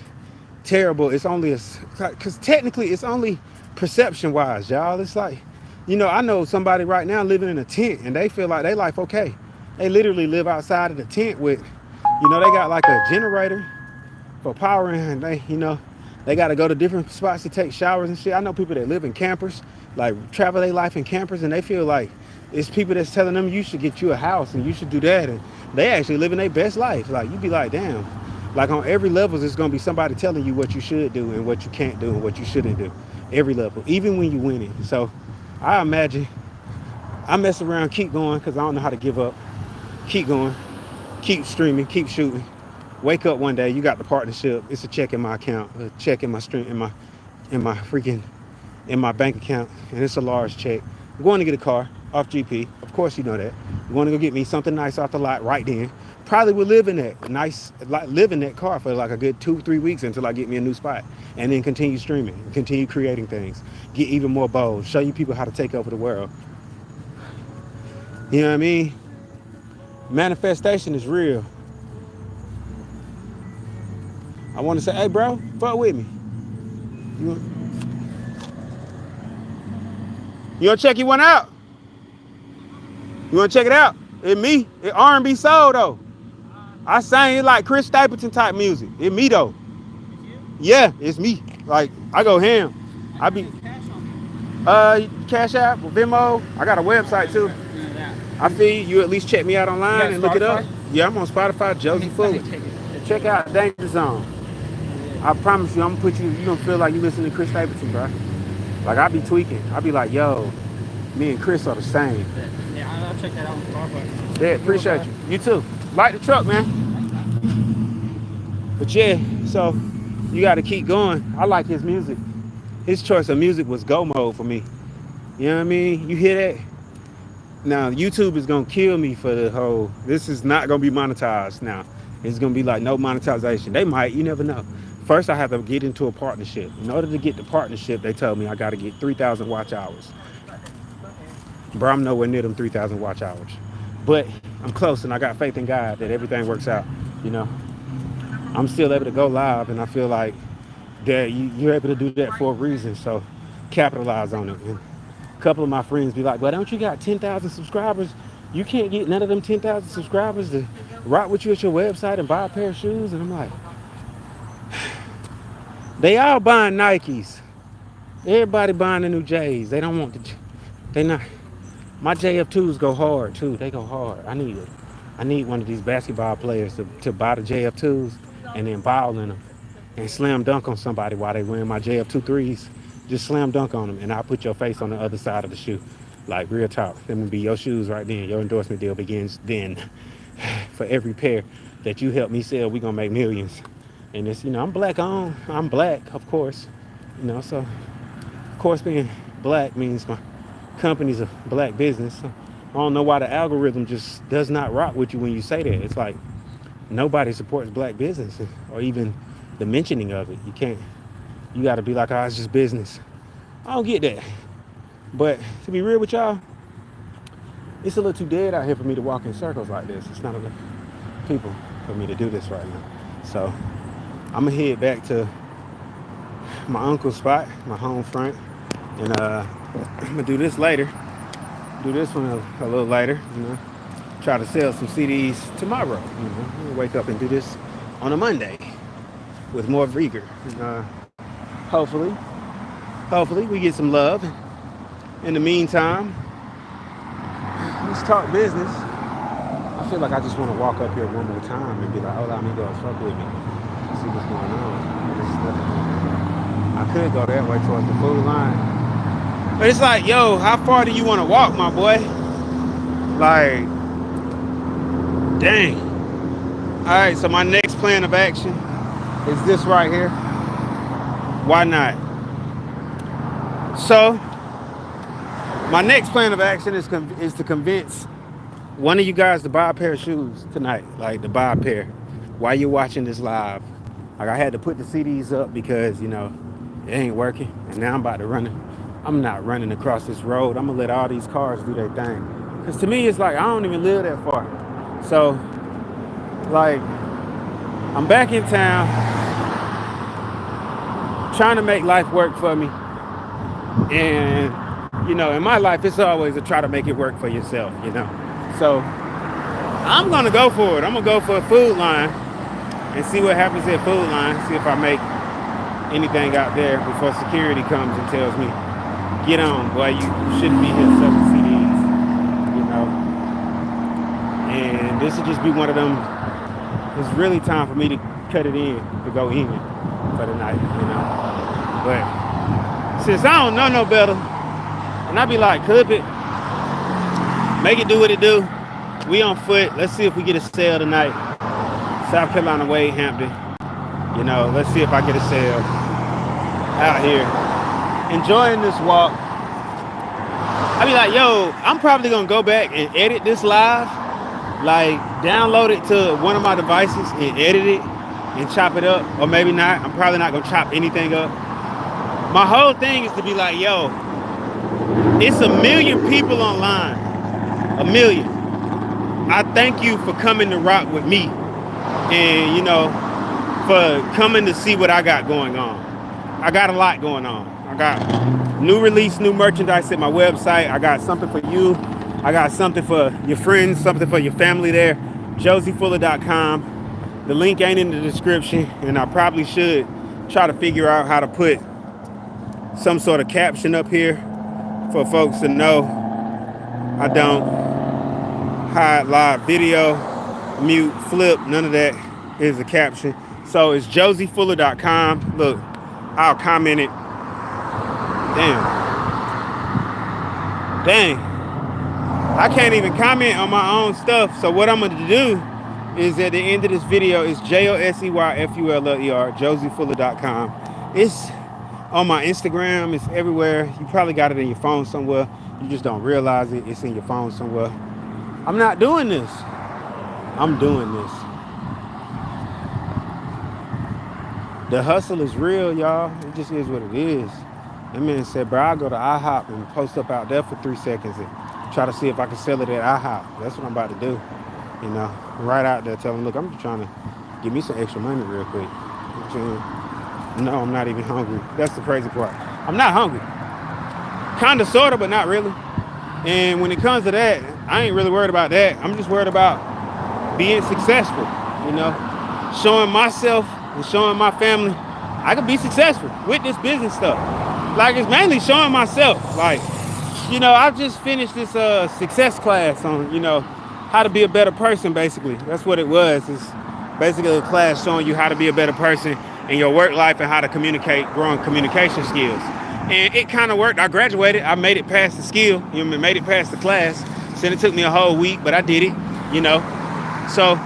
terrible. It's only because technically it's only perception wise, y'all. It's like, I know somebody right now living in a tent and they feel like they life okay. They literally live outside of the tent with, they got like a generator for power, and they got to go to different spots to take showers and shit. I know people that live in campers, like travel their life in campers, and they feel like it's people that's telling them you should get you a house and you should do that, and they actually living their best life. Like you be like, damn. Like on every level, there's gonna be somebody telling you what you should do and what you can't do and what you shouldn't do. Every level, even when you win it. So I imagine I mess around, keep going, because I don't know how to give up. Keep going, keep streaming, keep shooting. Wake up one day, you got the partnership. It's a check in my account, a check in my stream, in my bank account, and it's a large check. I'm going to get a car off GP. Of course, you know that. I'm going to go get me something nice off the lot right then. Probably will live in that car for like a good 2-3 weeks until I get me a new spot, and then continue streaming, continue creating things, get even more bold, show you people how to take over the world. You know what I mean? Manifestation is real. I want to say, hey bro, fuck with me. You want to check your one out? You want to check it out? It me. It R&B soul though. I sang it like Chris Stapleton type music. It me though. Yeah, it's me. Like I go ham. I be Cash App, Venmo. I got a website too. I feel you at least check me out online and look it up. Yeah, I'm on Spotify, Josie Fuller. Check out Danger Zone. I promise you, I'm gonna put you. You gonna feel like you listen to Chris Stapleton, bro. Like I be tweaking. I be like, yo, me and Chris are the same. Yeah, I'll check that out on Starbucks. Yeah, appreciate you. You too. Light the truck, man. But yeah, so you got to keep going. I like his music. His choice of music was go mode for me. You know what I mean? You hear that? Now YouTube is gonna kill me for the whole. This is not gonna be monetized now. It's gonna be like no monetization. They might. You never know. First, I have to get into a partnership. In order to get the partnership, they told me I got to get 3,000 watch hours. Bro, I'm nowhere near them 3,000 watch hours. But I'm close, and I got faith in God that everything works out. I'm still able to go live, and I feel like that you're able to do that for a reason. So capitalize on it. And a couple of my friends be like, "But don't you got 10,000 subscribers? You can't get none of them 10,000 subscribers to rock with you at your website and buy a pair of shoes." And I'm like, they all buying Nikes. Everybody buying the new J's. They don't want they not. My JF2s go hard too. They go hard. I need one of these basketball players to buy the JF2s and then ball in them and slam dunk on somebody while they wearing my JF2 threes. Just slam dunk on them, and I'll put your face on the other side of the shoe. Like real talk. Them will be your shoes right then. Your endorsement deal begins then. For every pair that you help me sell, we gonna make millions. And it's, I'm black owned. I'm black, of course. So of course being black means my company's a black business. So I don't know why the algorithm just does not rock with you when you say that. It's like nobody supports black business or even the mentioning of it. You gotta be like, oh, it's just business. I don't get that. But to be real with y'all, it's a little too dead out here for me to walk in circles like this. It's not enough people for me to do this right now. So I'm gonna head back to my uncle's spot, my home front, and I'm gonna do this later. Do this one a little later, Try to sell some CDs tomorrow. I'm gonna wake up and do this on a Monday with more vigor. And, hopefully we get some love. In the meantime, let's talk business. I feel like I just want to walk up here one more time and be like, hola amigos, fuck with me. See what's going on. There's nothing going on. I could go that way towards the food line. But it's like, yo, how far do you want to walk, my boy? Like, dang. All right, so my next plan of action is this right here. Why not? So, my next plan of action is to convince one of you guys to buy a pair of shoes tonight, like to buy a pair while you're watching this live. Like I had to put the CDs up because, it ain't working. And now I'm about to run it. I'm not running across this road. I'm gonna let all these cars do their thing. Because to me, it's like, I don't even live that far. So, like, I'm back in town, trying to make life work for me. And, in my life, it's always to try to make it work for yourself, So, I'm going to go for it. I'm going to go for a Food Line and see what happens at Food Line. See if I make anything out there before security comes and tells me, get on, boy, you shouldn't be here selling CDs, And this will just be one of them. It's really time for me to cut it in, to go in for the night, But since I don't know no better, and I be like, clip it, make it do what it do. We on foot. Let's see if we get a sale tonight. South Carolina, Wade Hampton. Let's see if I get a sale out here. Enjoying this walk. I be like, yo, I'm probably gonna go back and edit this live. Like, download it to one of my devices and edit it and chop it up. Or maybe not. I'm probably not gonna chop anything up. My whole thing is to be like, yo, it's 1 million people online. 1 million. I thank you for coming to rock with me. And, for coming to see what I got going on. I got a lot going on. I got new release, new merchandise at my website. I got something for you. I got something for your friends, something for your family there. JosieFuller.com. The link ain't in the description. And I probably should try to figure out how to put some sort of caption up here for folks to know. I don't hide live video, mute, flip, none of that is a caption. So it's JosieFuller.com. Look, I'll comment it. Dang. I can't even comment on my own stuff. So what I'm gonna do is at the end of this video is JoseyFuller, JosieFuller.com. It's on my Instagram, it's everywhere. You probably got it in your phone somewhere. You just don't realize it. It's in your phone somewhere. I'm not doing this. I'm doing this. The hustle is real, y'all. It just is what it is. That man said, bro, I'll go to IHOP and post up out there for 3 seconds and try to see if I can sell it at IHOP. That's what I'm about to do. Right out there telling, look, I'm just trying to give me some extra money real quick. No, I'm not even hungry. That's the crazy part. I'm not hungry. Kind of, sort of, but not really. And when it comes to that, I ain't really worried about that. I'm just worried about being successful, showing myself and showing my family I can be successful with this business stuff. Like, it's mainly showing myself. Like, I just finished this success class on, how to be a better person, basically. That's what it was. It's basically a class showing you how to be a better person in your work life and how to communicate, growing communication skills. And it kind of worked. I graduated. I made it past the skill. You know, made it past the class. So it took me a whole week, but I did it. You know. So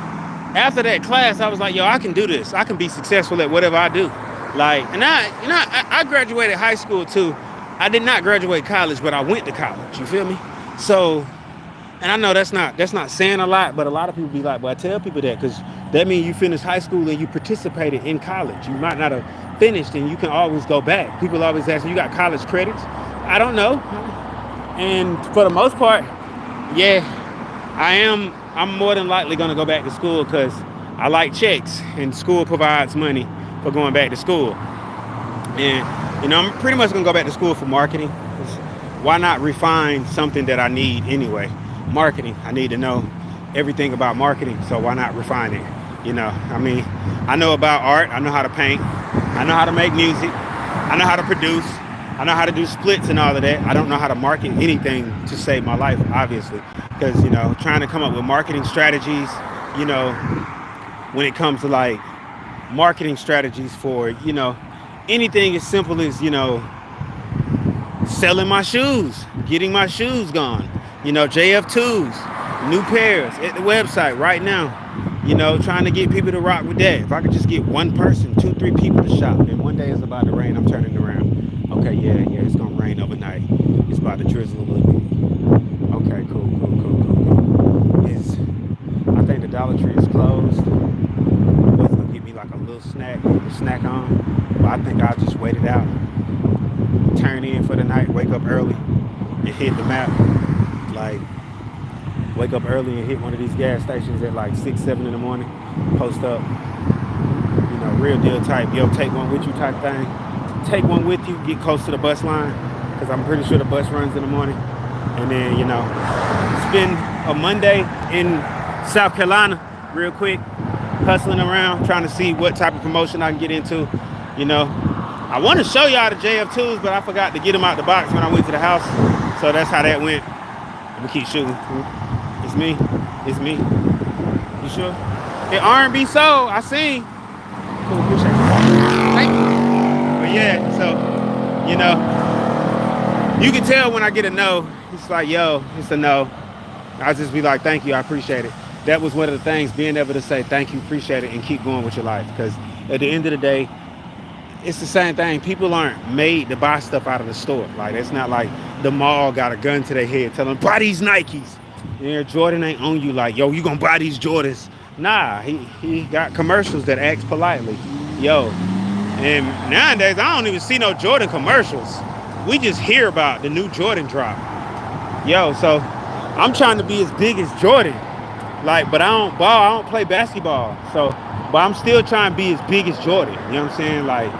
after that class, I was like, yo, I can do this. I can be successful at whatever I do. Like, and I graduated high school too. I did not graduate college, but I went to college. You feel me? So, and I know that's not saying a lot, but a lot of people be like, well, I tell people that because that means you finished high school and you participated in college. You might not have finished, and you can always go back. People always ask me, you got college credits? I don't know. And for the most part, yeah, I'm more than likely going to go back to school because I like checks, and school provides money for going back to school. And, you know, I'm pretty much going to go back to school for marketing. Why not refine something that I need anyway? Marketing. I need to know everything about marketing, so why not refine it? You know, I mean, I know about art. I know how to paint. I know how to make music. I know how to produce. I know how to do splits and all of that. I don't know how to market anything to save my life, obviously, because, you know, trying to come up with marketing strategies, you know, when it comes to like marketing strategies for, you know, anything as simple as, you know, selling my shoes, getting my shoes gone, you know, JF2s, new pairs at the website right now, you know, trying to get people to rock with that. If I could just get one person, 2-3 people to shop, and one day it's about to rain, I'm turning around. Okay, yeah, it's gonna rain overnight. It's about to drizzle a little bit. Okay, cool. I think the Dollar Tree is closed. I was gonna give me like a little snack to snack on, but I think I'll just wait it out. Turn in for the night, wake up early, and hit the map. Like, wake up early and hit one of these gas stations at like 6, 7 in the morning. Post up, you know, real deal type, yo, take one with you type thing. Take one with you, get close to the bus line, because I'm pretty sure the bus runs in the morning. And then, you know, spend a Monday in South Carolina real quick, hustling around, trying to see what type of promotion I can get into. You know, I want to show y'all the JF2s, but I forgot to get them out the box when I went to the house. So that's how that went. I'm gonna keep shooting. It's me. You sure? Hey, R&B Soul, I sing. Cool, appreciate it. Thank you. But yeah, so, you know, you can tell when I get a no, it's like, yo, it's a no. I'll just be like, thank you, I appreciate it. That was one of the things, being able to say thank you, appreciate it, and keep going with your life. Because at the end of the day, it's the same thing. People aren't made to buy stuff out of the store. Like, it's not like the mall got a gun to their head telling them, buy these Nikes. And Jordan ain't on you like, yo, you gonna buy these Jordans. Nah, he got commercials that ask politely, yo. And nowadays, I don't even see no Jordan commercials. We just hear about the new Jordan drop. Yo, so I'm trying to be as big as Jordan. Like, but I don't ball, I don't play basketball. So, but I'm still trying to be as big as Jordan. You know what I'm saying? Like,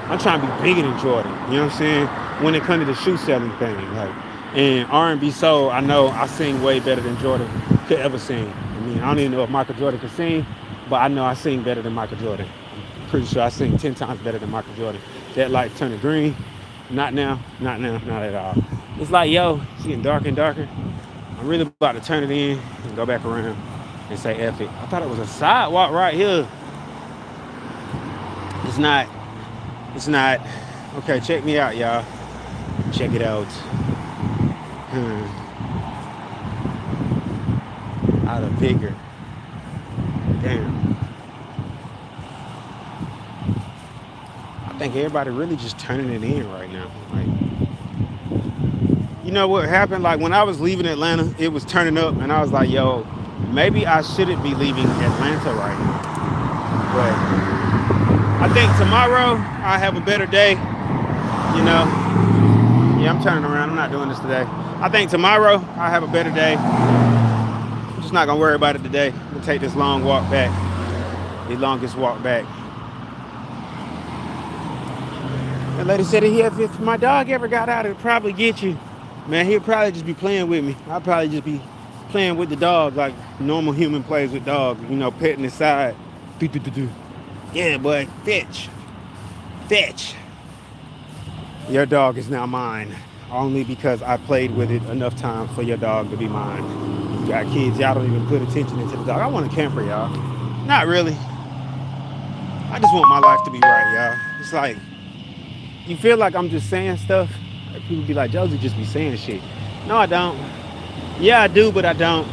I'm trying to be bigger than Jordan. You know what I'm saying? When it comes to the shoe selling thing. Like, and R&B Soul, I know I sing way better than Jordan could ever sing. I mean, I don't even know if Michael Jordan could sing, but I know I sing better than Michael Jordan. Pretty sure I sing 10 times better than Michael Jordan. That light turning green. Not now, not at all. It's like, yo, it's getting darker and darker. I'm really about to turn it in and go back around and say F it. I thought it was a sidewalk right here. It's not. Okay, check me out, y'all. Check it out. Out of vigor. Damn. I think everybody really just turning it in right now. Like, you know what happened? Like, when I was leaving Atlanta, it was turning up, and I was like, yo, maybe I shouldn't be leaving Atlanta right now. But I think tomorrow I have a better day. You know, yeah, I'm turning around. I'm not doing this today. I think tomorrow I have a better day. I'm just not gonna worry about it today. I'm gonna take this long walk back, the longest walk back. That lady said if my dog ever got out, it'd probably get you. Man, he'll probably just be playing with me. I'll probably just be playing with the dog like normal human plays with dogs, you know, petting his side. Yeah, boy, fetch. Your dog is now mine, only because I played with it enough time for your dog to be mine. You got kids, y'all don't even put attention into the dog. I want a camper, y'all. Not really. I just want my life to be right, y'all. It's like, you feel like I'm just saying stuff. Like people be like, Josie just be saying shit. No, I don't. Yeah, I do, but I don't.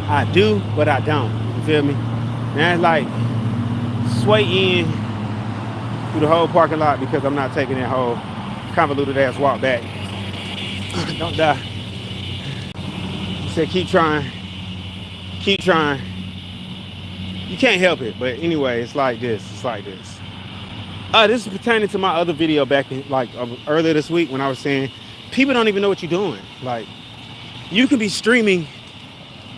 I do, but I don't. You feel me? Now it's like sway in through the whole parking lot because I'm not taking that whole convoluted ass walk back. Don't die. He said, keep trying, keep trying. You can't help it, but anyway, it's like this. It's like this. This is pertaining to my other video back in earlier this week when I was saying people don't even know what you're doing. Like you can be streaming.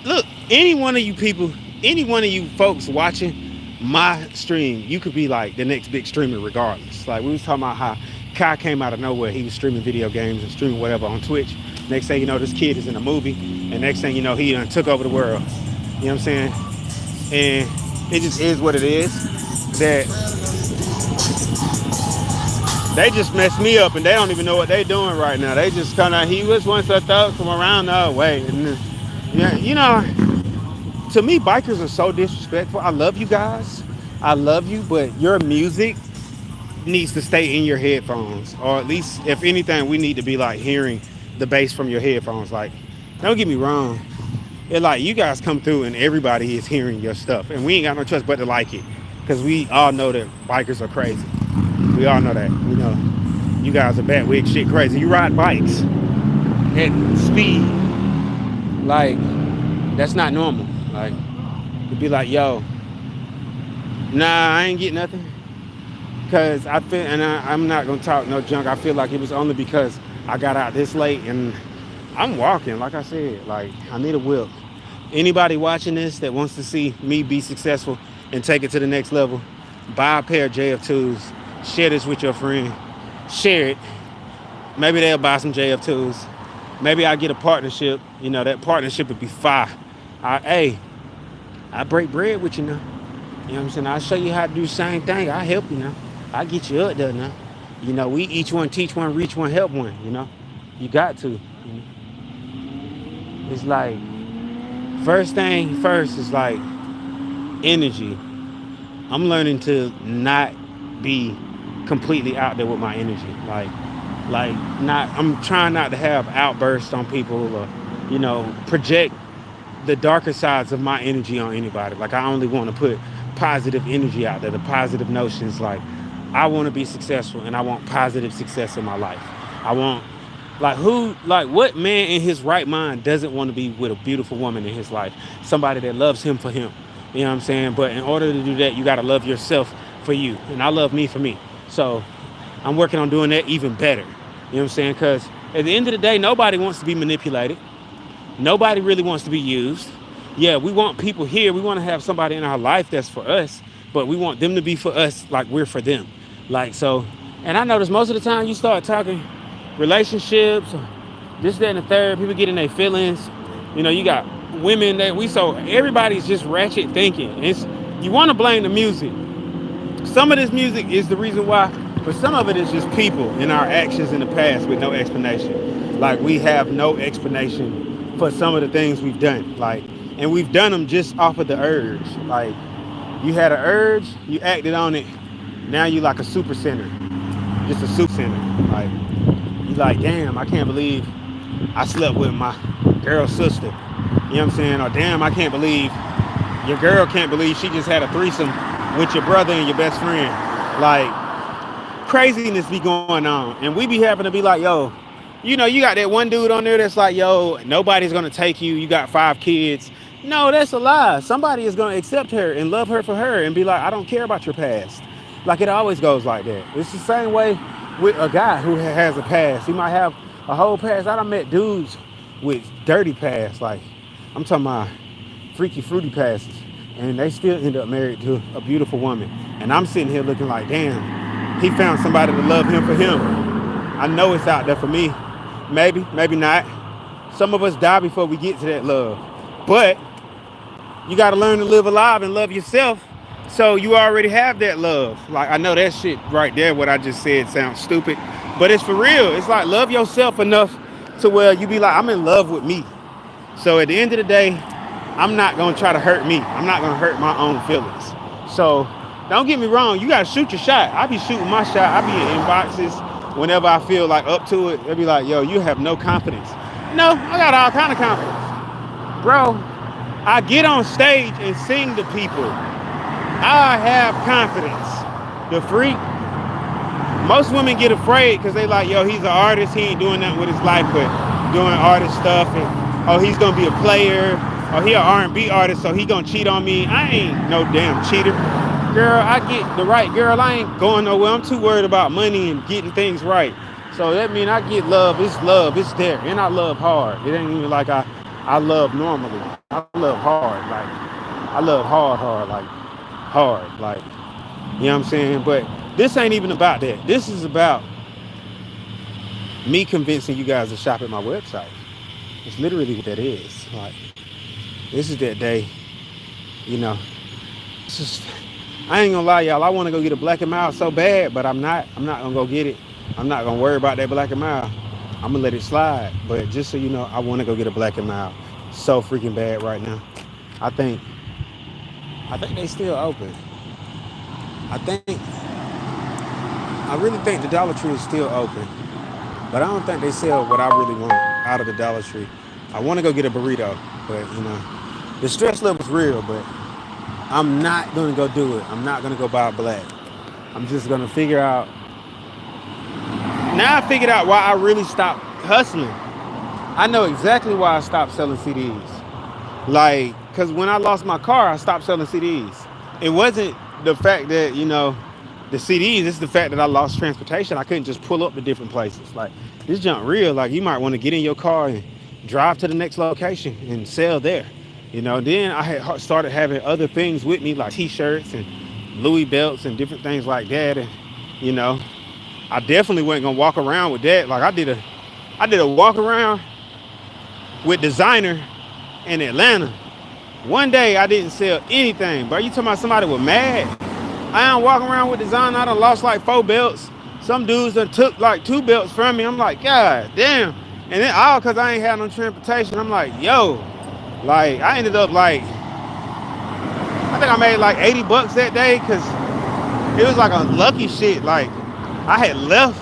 Look, any one of you people, any one of you folks watching my stream, you could be like the next big streamer regardless. Like we was talking about how Kai came out of nowhere. He was streaming video games and streaming whatever on Twitch. Next thing you know, this kid is in a movie, and next thing you know, he done took over the world. You know what I'm saying? And it just is what it is. That they just messed me up, and they don't even know what they doing right now. They just kind of, he was once a thug from around the way. And yeah, you know, to me, bikers are so disrespectful. I love you guys. I love you, but your music needs to stay in your headphones, or at least, if anything, we need to be like hearing the bass from your headphones. Like, don't get me wrong. It like you guys come through and everybody is hearing your stuff, and we ain't got no choice but to like it, because we all know that bikers are crazy. We all know that. You know, you guys are batwig shit crazy. You ride bikes at speed, like that's not normal. Like it'd be like, yo, nah, I ain't get nothing, because I feel, and I'm not gonna talk no junk. I feel like it was only because I got out this late and I'm walking. Like I said, like I need a whip. Anybody watching this that wants to see me be successful and take it to the next level, buy a pair of JF2s. Share this with your friend. Share it. Maybe they'll buy some JF2s. Maybe I'll get a partnership. You know, that partnership would be fire. I break bread with you now. You know what I'm saying? I'll show you how to do the same thing. I'll help you now. I'll get you up there now. You know, we each one teach one, reach one, help one. You know, you got to. You know? It's like, first thing first is like energy. I'm learning to not be completely out there with my energy. I'm trying not to have outbursts on people, or, you know, project the darker sides of my energy on anybody. Like I only want to put positive energy out there, the positive notions. Like I want to be successful, and I want positive success in my life. I want, what man in his right mind doesn't want to be with a beautiful woman in his life? Somebody that loves him for him. You know what I'm saying? But in order to do that, you got to love yourself for you. And I love me for me. So I'm working on doing that even better. You know what I'm saying? Because at the end of the day, nobody wants to be manipulated. Nobody really wants to be used. Yeah, we want people here. We want to have somebody in our life that's for us, but we want them to be for us like we're for them. Like, so, and I notice most of the time you start talking relationships, this, that, and the third, people get in their feelings. You know, you got women that everybody's just ratchet thinking. You want to blame the music. Some of this music is the reason why, but some of it is just people and our actions in the past with no explanation. Like we have no explanation for some of the things we've done. Like, and we've done them just off of the urge. Like you had an urge, you acted on it. Now you like a super sinner, just a super sinner. Like you like, damn, I can't believe I slept with my girl's sister. You know what I'm saying? Or damn, I can't believe your girl can't believe she just had a threesome with your brother and your best friend. Like craziness be going on, and we be having to be like, yo, you know, you got that one dude on there that's like, yo, nobody's gonna take you. You got 5 kids. No, that's a lie. Somebody is gonna accept her and love her for her and be like, I don't care about your past. Like it always goes like that. It's the same way with a guy who has a past. He might have a whole past. I done met dudes with dirty past. Like I'm talking about freaky fruity passes, and they still end up married to a beautiful woman. And I'm sitting here looking like, damn, he found somebody to love him for him. I know it's out there for me. Maybe, maybe not. Some of us die before we get to that love. But you got to learn to live alive and love yourself, so you already have that love. Like, I know that shit right there, what I just said sounds stupid, but it's for real. It's like, love yourself enough to where you be like, I'm in love with me. So at the end of the day, I'm not going to try to hurt me. I'm not going to hurt my own feelings. So Don't get me wrong, you gotta shoot your shot. I be shooting my shot. I be in inboxes whenever I feel like up to it. They be like, yo, you have no confidence. No, I got all kind of confidence. Bro, I get on stage and sing to people. I have confidence. The freak, most women get afraid because they like, yo, he's an artist. He ain't doing nothing with his life but doing artist stuff. And, oh, he's going to be a player. Oh, he an R&B artist, so he going to cheat on me. I ain't no damn cheater. Girl, I get the right girl. I ain't going nowhere. I'm too worried about money and getting things right. So that means I get love. It's there. And I love hard. It ain't even like I love normally. I love hard. Like, I love hard. Like, hard. Like, you know what I'm saying? But this ain't even about that. This is about me convincing you guys to shop at my website. It's literally what that is. Like, this is that day, you know. It's just, I ain't gonna lie, y'all. I want to go get a Black and Mild so bad, but I'm not gonna go get it. I'm not gonna worry about that Black and Mild. I'm gonna let it slide. But just so you know, I want to go get a Black and Mild so freaking bad right now. I think they still open. I really think the Dollar Tree is still open, but I don't think they sell what I really want out of the Dollar Tree. I want to go get a burrito, but you know, the stress level's real, but I'm not gonna go do it. I'm not gonna go buy a black. I'm just gonna figure out. Now I figured out why I really stopped hustling. I know exactly why I stopped selling CDs. Like, cause when I lost my car, I stopped selling CDs. It wasn't the fact that, you know, the CDs, it's the fact that I lost transportation. I couldn't just pull up to different places. Like, this junk real. Like, you might want to get in your car and drive to the next location and sell there. You know, then I had started having other things with me, like t-shirts and Louis belts and different things like that. And, you know, I definitely wasn't gonna walk around with that. Like, I did a walk around with designer in Atlanta. One day I didn't sell anything, but you talking about somebody was mad? I ain't walking around with designer. I done lost like 4 belts. Some dudes done took like 2 belts from me. I'm like, God damn. And then all because I ain't had no transportation. I'm like, yo, like I ended up like, I think I made like 80 bucks that day because it was like a lucky shit. Like I had left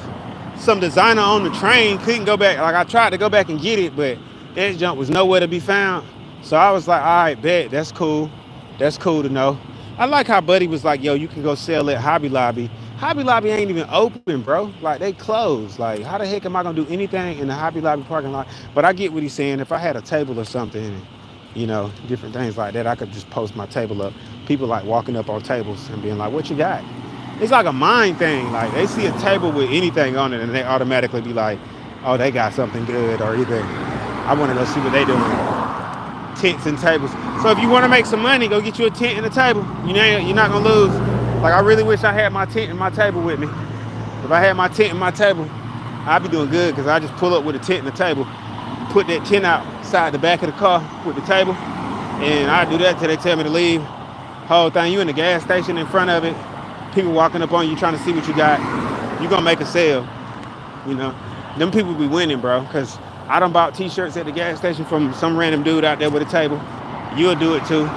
some designer on the train, couldn't go back. Like I tried to go back and get it, but that junk was nowhere to be found. So I was like, all right, bet, that's cool. That's cool to know. I like how Buddy was like, yo, you can go sell at Hobby Lobby. Hobby Lobby ain't even open, bro. Like, they closed. Like, how the heck am I going to do anything in the Hobby Lobby parking lot? But I get what he's saying. If I had a table or something, and, you know, different things like that, I could just post my table up. People like walking up on tables and being like, what you got? It's like a mind thing. Like, they see a table with anything on it, and they automatically be like, oh, they got something good, or either I want to go see what they doing. Tents and tables. So if you want to make some money, go get you a tent and a table. You're not gonna lose. Like I really wish I had my tent and my table with me. If I had my tent and my table, I'd be doing good because I just pull up with a tent and a table, put that tent outside the back of the car with the table, and I do that till they tell me to leave. Whole thing, you in the gas station in front of it, people walking up on you trying to see what you got. You gonna make a sale. You know, them people be winning, bro, because I done bought t-shirts at the gas station from some random dude out there with a table. You'll do it too.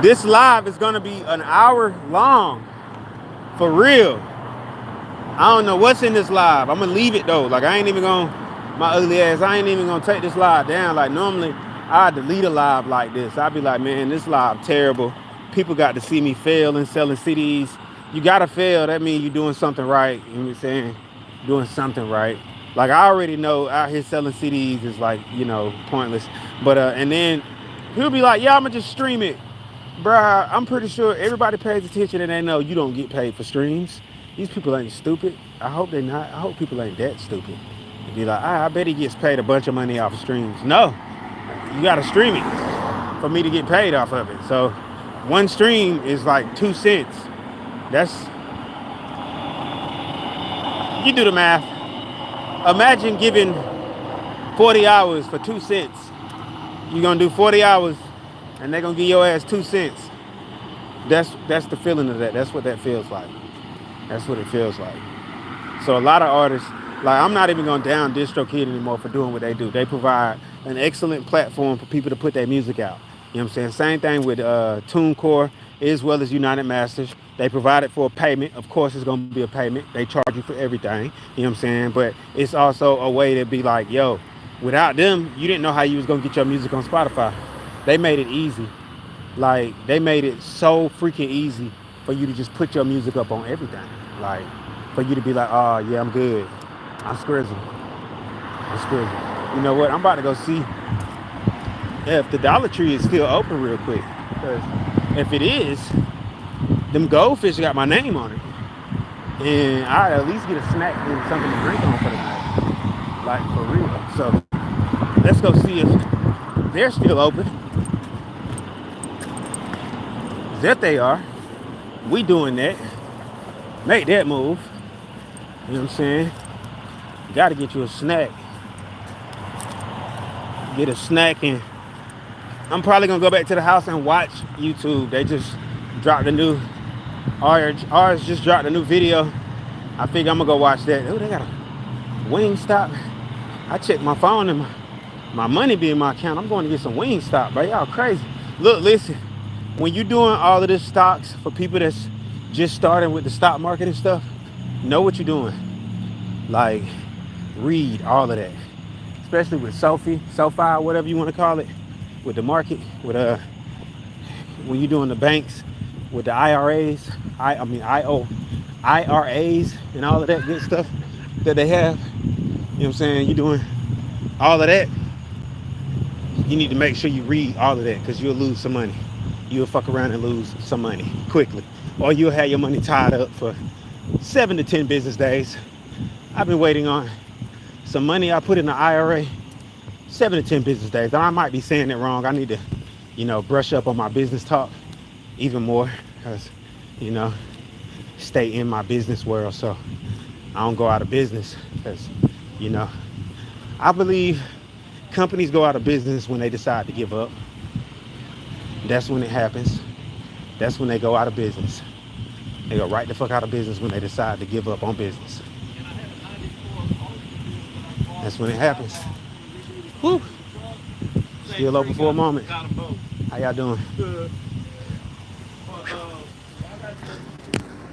This live is gonna be an hour long. For real. I don't know what's in this live. I'm gonna leave it though. Like I ain't even gonna, my ugly ass, I ain't even gonna take this live down. Like normally I delete a live like this. I'd be like, man, this live terrible. People got to see me fail in selling CDs. You gotta fail, that means you're doing something right. You know what I'm saying? Doing something right. Like I already know out here selling CDs is like, you know, pointless. But and then he'll be like, yeah, I'ma just stream it. Bruh, I'm pretty sure everybody pays attention and they know you don't get paid for streams. These people ain't stupid. I hope they not. I hope people ain't that stupid. They'd be like, I bet he gets paid a bunch of money off of streams. No, you gotta stream it for me to get paid off of it. So one stream is like 2 cents. That's, you do the math. Imagine giving 40 hours for 2 cents. You're gonna do 40 hours and they're gonna give your ass 2 cents. That's the feeling of that. That's what that feels like. That's what it feels like. So a lot of artists, like I'm not even gonna down DistroKid anymore for doing what they do. They provide an excellent platform for people to put their music out. You know what I'm saying? Same thing with TuneCore. as well as United Masters. They provided for a payment. Of course, it's going to be a payment. They charge you for everything. You know what I'm saying? But it's also a way to be like, yo, without them, you didn't know how you was going to get your music on Spotify. They made it easy. Like, they made it so freaking easy for you to just put your music up on everything. Like, for you to be like, oh, yeah, I'm good. I'm scrizzle. I'm scrizzle. You know what? I'm about to go see if the Dollar Tree is still open real quick. Because if it is, them goldfish got my name on it. And I at least get a snack and something to drink on for the night. Like, for real. So, let's go see if they're still open. That they are. We doing that. Make that move. You know what I'm saying? You gotta get you a snack. Get a snack, and I'm probably gonna go back to the house and watch YouTube. They just dropped a new ours just dropped a new video. I figure I'm gonna go watch that. Oh, they got a Wingstop. I checked my phone and my money be in my account. I'm going to get some Wingstop, bro. Y'all crazy. Look, listen. When you're doing all of this stocks for people that's just starting with the stock market and stuff, know what you're doing. Like, read all of that. Especially with SoFi, whatever you want to call it, with the market, with when you're doing the banks, with the IRAs, IRAs and all of that good stuff that they have. You know what I'm saying? You're doing all of that. You need to make sure you read all of that, because you'll lose some money. You'll fuck around and lose some money quickly. Or you'll have your money tied up for 7 to 10 business days. I've been waiting on some money I put in the IRA 7 to 10 business days. And I might be saying it wrong. I need to, brush up on my business talk even more, because, stay in my business world so I don't go out of business. Because, I believe companies go out of business when they decide to give up. That's when it happens. That's when they go out of business. They go right the fuck out of business when they decide to give up on business. That's when it happens. Woo! Still open for a moment. How y'all doing? Good.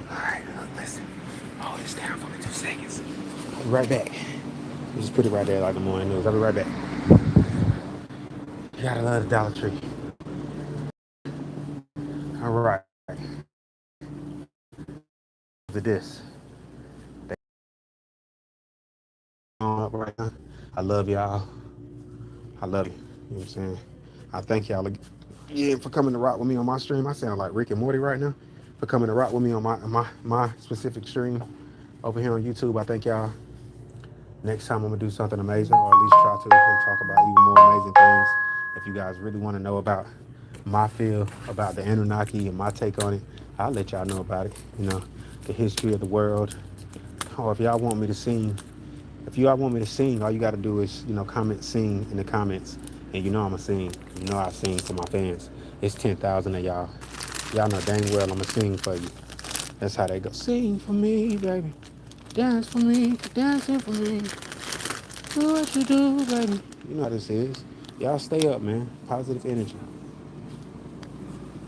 Alright, listen. Hold this down for me 2 seconds. I'll be right back. Just put it right there like the morning news. I'll be right back. You gotta love the Dollar Tree. All right. To this. Right now. I love y'all. I love you. You know what I'm saying? I thank y'all again for coming to rock with me on my stream. I sound like Rick and Morty right now. For coming to rock with me on my specific stream over here on YouTube. I thank y'all. Next time I'm gonna do something amazing, or at least try to, and talk about even more amazing things. If you guys really want to know about my feel about the Anunnaki and my take on it, I'll let y'all know about it. The history of the world. Or if y'all want me to sing, all you got to do is, comment sing in the comments. And I'm going to sing. I sing for my fans. It's 10,000 of y'all. Y'all know dang well I'm going to sing for you. That's how they go. Sing for me, baby. Dance for me. Dancing for me. Do what you do, baby. You know how this is. Y'all stay up, man. Positive energy.